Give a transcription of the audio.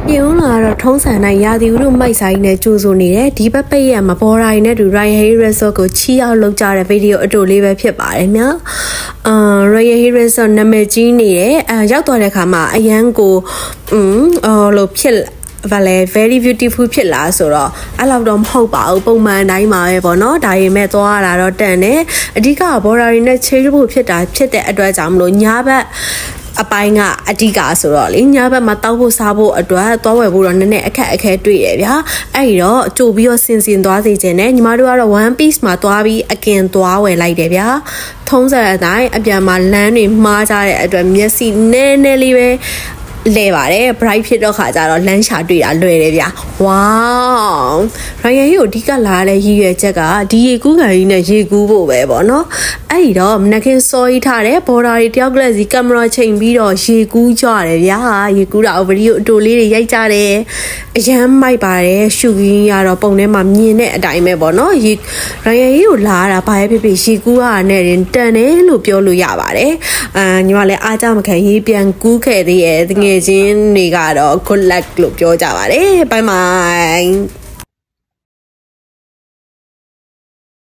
ပြုံးလာတော့ထုံးစံနိုင်ရာသီဥတုမိုက်ဆိုင်နဲ့ကြိုးဆိုနေတယ်ဒီဘက်ပိတ်ရမှာပေါ်တိုင်းနဲ့တူ Ryan Harris ကိုချီအောင်လုပ်ကြတဲ့ဗီဒီယိုအတူလေးပဲဖြစ်ပါတယ်မြတ် Ryan Harris နာမည်ကြီးနေတယ်ရောက်သွားတဲ့အခါမှာအရန်ကိုလို့ဖြစ်ဗလဲ very beautiful ဖြစ်လာဆိုတော့အဲ့လောက်တော့မဟုတ်ပါဘူးပုံမှန်တိုင်းပါပဲပေါ့နော်ဒါရင်မဲ့သွားရတာတော့တန်တယ်အဓိကဘော်ဒါရီနဲ့ချေးဖို့ဖြစ်တဲ့အတွက်ကြောင့်မလို့ညာဘက်အပိုင်းကအဓိကဆိုတော့လေညဘက်မှာတောက်ဖို့စားဖို့အတွက်သွားဝယ်ဖို့တော့နည်းနည်းအခက်အခဲတွေ့ရဗျာအဲ့ဒီတော့ကြိုပြီးတော့စင်သွားစေခြင်းနဲ့ညီမတို့ကတော့ one piece မှာသွားပြီးအကင်သွားဝယ်လိုက်တယ်ဗျာထုံးစံအတိုင်းအပြန်မှာလမ်းတွေမှားကြတဲ့အတွက်မျက်စိနည်းနည်းလေးပဲလဲပါတယ် bright ဖြစ်တော့ခါကြတော့လမ်းရှာတွေ့တာလွယ်တယ်ဗျာဝေါRyanကိုအဓိကလာတဲ့ရည်ရွယ်ချက်ကဒီရေကူးကန်ကြီးနဲ့ရေကူးဖို့ပဲပေါ့နော်အဲ့ဒီတော့မနက်ခင်းစောကြီးထားတဲ့ဘော်ဒါတွေတယောက်ကလေးစီကင်မရာချိန်ပြီးတော့ရေကူးကြတယ်ဗျာရေကူးတာဗီဒီယိုအတူလေးတွေရိုက်ကြတယ်အရန်မိုက်ပါတယ်ရှူကင်းရတော့ပုံထဲမှာမြင်တဲ့အတိုင်းပဲပေါ့နော်Ryanကိုလာတာဘာပဲဖြစ်ရေကူးရတဲ့တန်တယ်လို့ပြောလို့ရပါတယ်ညီမလည်းအားကြမခံရေပြန်ကူးခဲ့သေးရဲ့ငယ်ချင်းတွေကတော့ good luck လို့ပြောကြပါတယ် bye bye